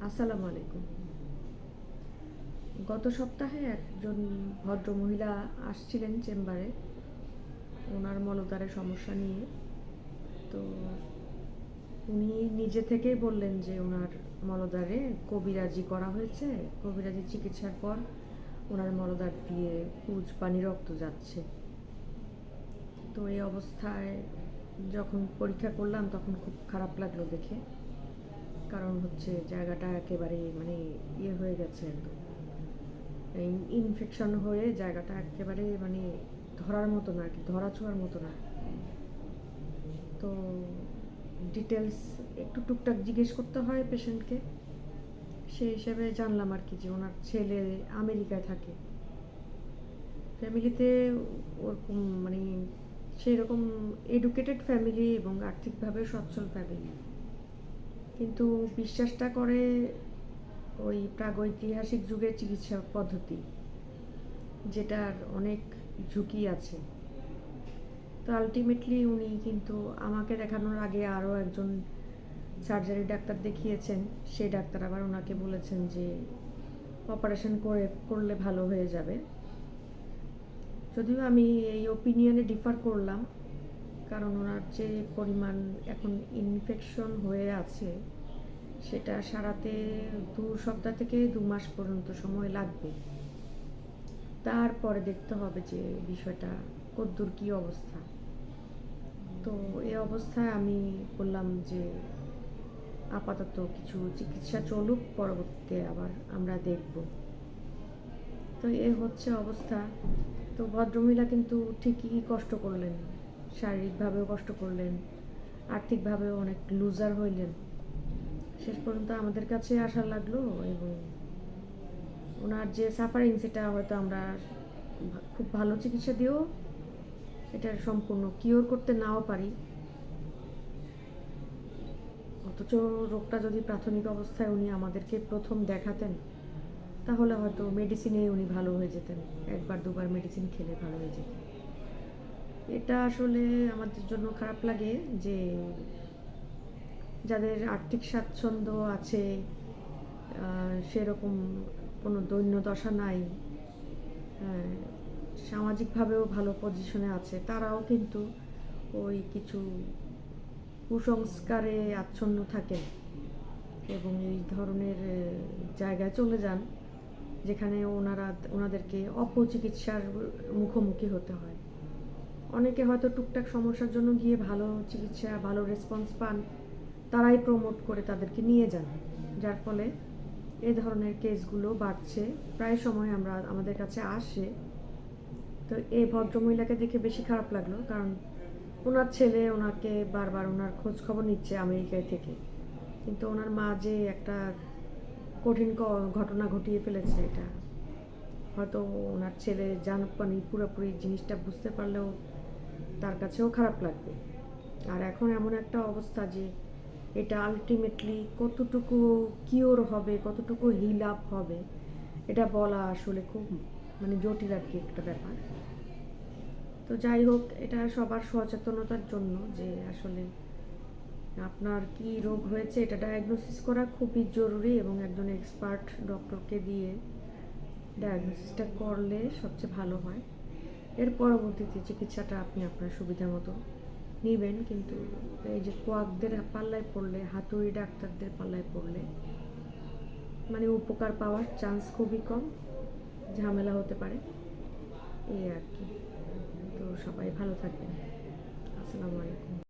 আসসালামু আলাইকুম। গত সপ্তাহে একজন ভদ্রমহিলা আসছিলেন চেম্বারে ওনার মলদ্বারের সমস্যা নিয়ে। তো উনি নিজে থেকেই বললেন যে ওনার মলদ্বারে কবিরাজি করা হয়েছে, কবিরাজি চিকিৎসার পর ওনার মলদ্বার দিয়ে পুজ পানি রক্ত যাচ্ছে। তো এই অবস্থায় যখন পরীক্ষা করলাম তখন খুব খারাপ লাগলো দেখে, কারণ হচ্ছে জায়গাটা একেবারে মানে হয়ে গেছে একদম, ইনফেকশন হয়ে জায়গাটা একেবারে মানে ধরার মতো না আর কি, ধরা ছোঁয়ার মতো না। তো ডিটেলস একটু টুকটাক জিজ্ঞেস করতে হয় পেশেন্টকে। সেই হিসেবে জানলাম আর কি যে ওনার ছেলে আমেরিকায় থাকে। ফ্যামিলিতে ওরকম মানে সেই রকম এডুকেটেড ফ্যামিলি এবং আর্থিকভাবে সচ্ছল ফ্যামিলি, কিন্তু বিশ্বাসটা করে ওই প্রাগৈতিহাসিক যুগের চিকিৎসা পদ্ধতি, যেটার অনেক ঝুঁকি আছে। তো আলটিমেটলি উনি কিন্তু আমাকে দেখানোর আগে আরও একজন সার্জারি ডাক্তার দেখিয়েছেন। সেই ডাক্তার আবার ওনাকে বলেছেন যে অপারেশন করলে ভালো হয়ে যাবে। যদিও আমি এই ওপিনিয়নে ডিফার করলাম, কারণ ওনার যে পরিমাণ এখন ইনফেকশন হয়ে আছে সেটা সারাতে 2 সপ্তাহ থেকে 2 মাস পর্যন্ত সময় লাগবে। তারপরে দেখতে হবে যে বিষয়টা কতদূর কী অবস্থা। তো এই অবস্থায় আমি বললাম যে আপাতত কিছু চিকিৎসা চলুক, পরবর্তীতে আবার আমরা দেখব। তো এ হচ্ছে অবস্থা। তো ভদ্রমহিলা কিন্তু ঠিকই কষ্ট করলেন, শারীরিকভাবেও কষ্ট করলেন, আর্থিকভাবেও অনেক লুজার হইলেন। শেষ পর্যন্ত আমাদের কাছে আসা লাগলো, এবং ওনার যে সাফারিং সেটা হয়তো আমরা খুব ভালো চিকিৎসা দিয়েও এটা সম্পূর্ণ কিওর করতে নাও পারি। অথচ রোগটা যদি প্রাথমিক অবস্থায় উনি আমাদেরকে প্রথম দেখাতেন তাহলে হয়তো মেডিসিনে উনি ভালো হয়ে যেতেন, 1-2বার মেডিসিন খেলে ভালো হয়ে যেতেন। এটা আসলে আমাদের জন্য খারাপ লাগে যে যাদের আর্থিক স্বাচ্ছন্দ্য আছে, সেরকম কোনো দৈন্যদশা নাই, সামাজিকভাবেও ভালো পজিশনে আছে, তারাও কিন্তু ওই কিছু কুসংস্কারে আচ্ছন্ন থাকেন এবং এই ধরনের জায়গায় চলে যান যেখানে ওনাদেরকে অপচিকিৎসার মুখোমুখি হতে হয়। অনেকে হয়তো টুকটাক সমস্যার জন্য গিয়ে ভালো চিকিৎসা, ভালো রেসপন্স পান, তারাই প্রমোট করে তাদেরকে নিয়ে যান, যার ফলে এই ধরনের কেসগুলো বাড়ছে। প্রায় সময় আমাদের কাছে আসে। তো এই ভদ্রমহিলাকে দেখে বেশি খারাপ লাগলো, কারণ ওনার ছেলে ওনাকে বারবার ওনার খোঁজ খবর নিচ্ছে আমেরিকায় থেকে, কিন্তু ওনার মা যে একটা কঠিন ঘটনা ঘটিয়ে ফেলেছে, এটা হয়তো ওনার ছেলে মানে পুরোপুরি জিনিসটা বুঝতে পারলেও তার কাছেও খারাপ লাগবে। আর এখন এমন একটা অবস্থা যে এটা আলটিমেটলি কতটুকু কিওর হবে, কতটুকু হিল আপ হবে, এটা বলা আসলে খুব মানে জটিল আর কি একটা ব্যাপার। তো যাই হোক, এটা সবার সচেতনতার জন্য যে আসলে আপনার কি রোগ হয়েছে এটা ডায়াগনোসিস করা খুবই জরুরি, এবং একজন এক্সপার্ট ডক্টরকে দিয়ে ডায়াগনোসিসটা করলে সবচেয়ে ভালো হয়। এর পরবর্তীতে চিকিৎসাটা আপনি আপনার সুবিধা মতো নেবেন, কিন্তু এই যে কোয়াকদের পাল্লায় পড়লে, হাতুড়ি ডাক্তারদের পাল্লায় পড়লে মানে উপকার পাওয়ার চান্স খুবই কম, ঝামেলা হতে পারে, এই আর কি। তো সবাই ভালো থাকবেন। আসসালামু আলাইকুম।